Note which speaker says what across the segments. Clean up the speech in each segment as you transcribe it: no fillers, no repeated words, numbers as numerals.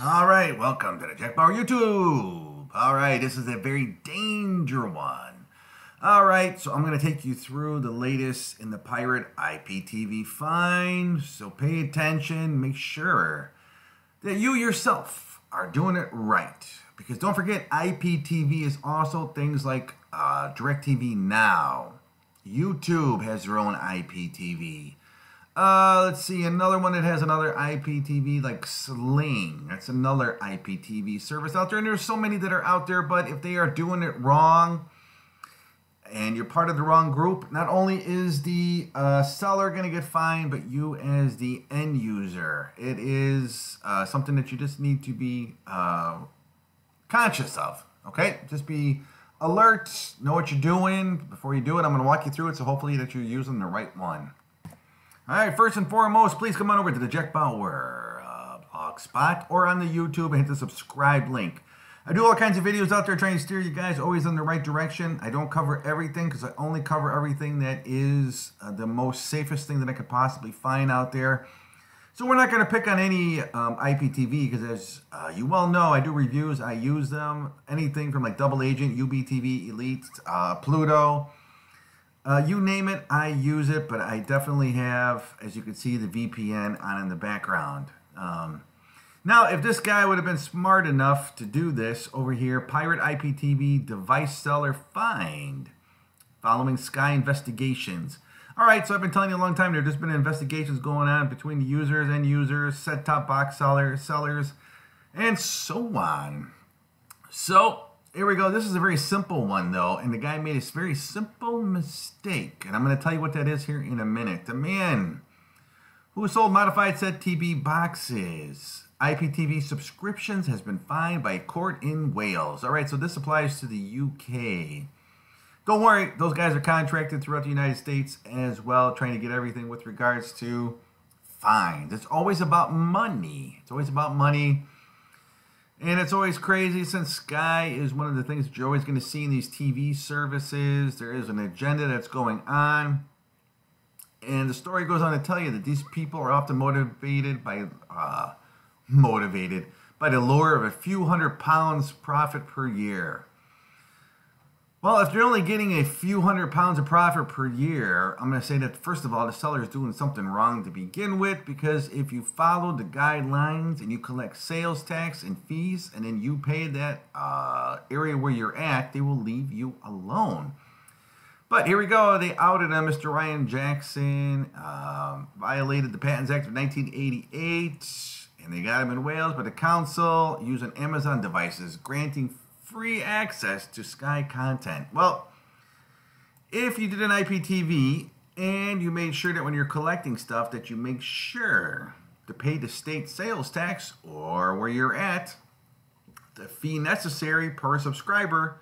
Speaker 1: All right, welcome to the Jack Bauer YouTube. All right, this is a very danger one. All right, so I'm going to take you through the latest in the pirate IPTV fine. So pay attention, make sure that you yourself are doing it right. Because don't forget, IPTV is also things like DirecTV Now. YouTube has their own IPTV. Let's see, another one that has another IPTV, like Sling. That's another IPTV service out there. And there's so many that are out there, but if they are doing it wrong and you're part of the wrong group, not only is the seller going to get fined, but you as the end user. It is something that you just need to be conscious of, okay? Just be alert, know what you're doing before you do it. I'm going to walk you through it, so hopefully that you're using the right one. All right, first and foremost, please come on over to the Jack Bauer blog spot or on the YouTube and hit the subscribe link. I do all kinds of videos out there trying to steer you guys always in the right direction. I don't cover everything because I only cover everything that is the most safest thing that I could possibly find out there. So we're not going to pick on any IPTV because as you well know, I do reviews. I use them. Anything from like Double Agent, UBTV, Elite, Pluto. You name it, I use it, but I definitely have, as you can see, the VPN on in the background. Now, if this guy would have been smart enough to do this over here, Pirate IPTV device seller fined following Sky investigations. All right, so I've been telling you a long time, there's just been investigations going on between the users, end users, set-top box sellers, and so on. So, here we go. This is a very simple one, though, and the guy made a very simple mistake, and I'm going to tell you what that is here in a minute. The man who sold modified set TV boxes, IPTV subscriptions, has been fined by a court in Wales. All right, so this applies to the UK. Don't worry, those guys are contracted throughout the United States as well, trying to get everything with regards to fines. It's always about money. It's always about money. And it's always crazy since Sky is one of the things that you're always going to see in these TV services. There is an agenda that's going on. And the story goes on to tell you that these people are often motivated by the lure of a few £100 profit per year. Well, if you're only getting a few £100 of profit per year, I'm going to say that, first of all, the seller is doing something wrong to begin with, because if you follow the guidelines and you collect sales tax and fees and then you pay that area where you're at, they will leave you alone. But here we go. They outed him. Mr. Ryan Jackson violated the Patents Act of 1988, and they got him in Wales by the council using Amazon devices, granting free access to Sky content. Well, if you did an IPTV and you made sure that when you're collecting stuff that you make sure to pay the state sales tax or where you're at, the fee necessary per subscriber,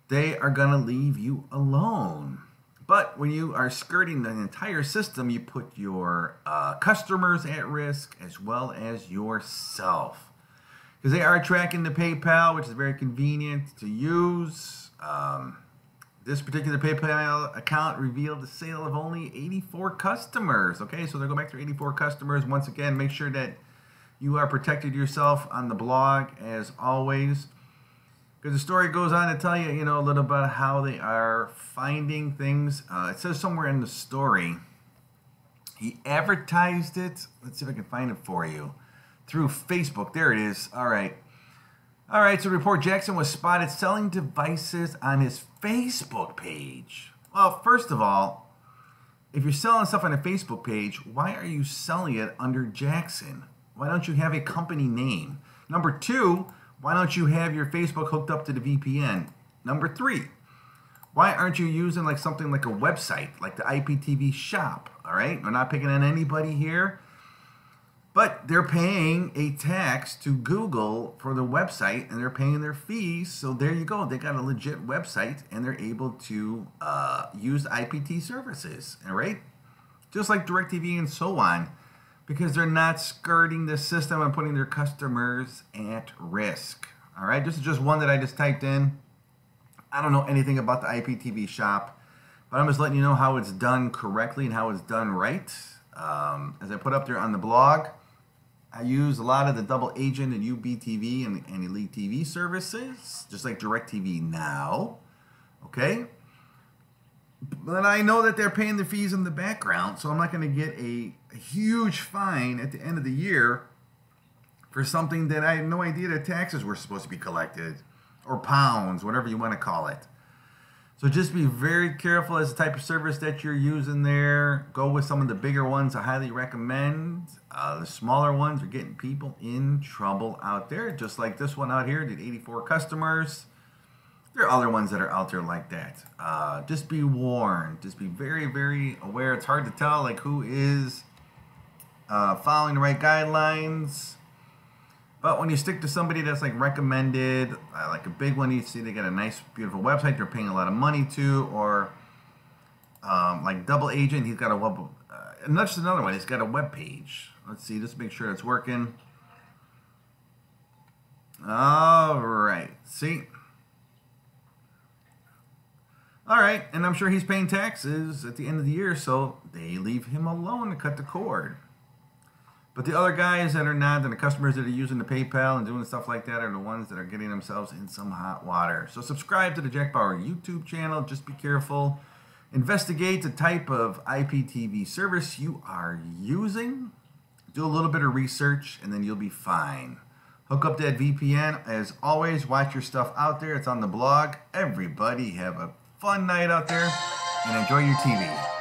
Speaker 1: they are going to leave you alone. But when you are skirting the entire system, you put your customers at risk as well as yourself. Because they are tracking the PayPal, which is very convenient to use. This particular PayPal account revealed the sale of only 84 customers. Okay, so they'll go back to 84 customers. Once again, make sure that you are protected yourself on the blog as always. Because the story goes on to tell you, a little about how they are finding things. It says somewhere in the story, he advertised it. Let's see if I can find it for you. Through Facebook. There it is. All right. All right, so report Jackson was spotted selling devices on his Facebook page. Well, first of all, if you're selling stuff on a Facebook page, why are you selling it under Jackson? Why don't you have a company name? Number two, why don't you have your Facebook hooked up to the VPN? Number three, why aren't you using like something like a website, like the IPTV shop? All right, we're not picking on anybody here. But they're paying a tax to Google for the website, and they're paying their fees. So there you go. They got a legit website, and they're able to use IPT services, all right? Just like DirecTV and so on, because they're not skirting the system and putting their customers at risk, all right? This is just one that I just typed in. I don't know anything about the IPTV shop, but I'm just letting you know how it's done correctly and how it's done right. As I put up there on the blog, I use a lot of the double agent and UBTV and Elite TV services, just like DirecTV now. Okay? But I know that they're paying the fees in the background, so I'm not going to get a huge fine at the end of the year for something that I had no idea that taxes were supposed to be collected, or pounds, whatever you want to call it. So just be very careful as the type of service that you're using there. Go with some of the bigger ones I highly recommend. The smaller ones are getting people in trouble out there, just like this one out here did 84 customers. There are other ones that are out there like that. Just be warned. Just be very, very aware. It's hard to tell like who is following the right guidelines. But when you stick to somebody that's like recommended, like a big one, you see they got a nice, beautiful website they're paying a lot of money to, or like Double Agent, he's got a web, and that's another one, he's got a web page. Let's see, just make sure it's working. All right, see? All right, and I'm sure he's paying taxes at the end of the year, so they leave him alone to cut the cord. But the other guys that are not, and the customers that are using the PayPal and doing stuff like that are the ones that are getting themselves in some hot water. So subscribe to the Jack Bauer YouTube channel. Just be careful. Investigate the type of IPTV service you are using. Do a little bit of research, and then you'll be fine. Hook up that VPN. As always, watch your stuff out there. It's on the blog. Everybody have a fun night out there, and enjoy your TV.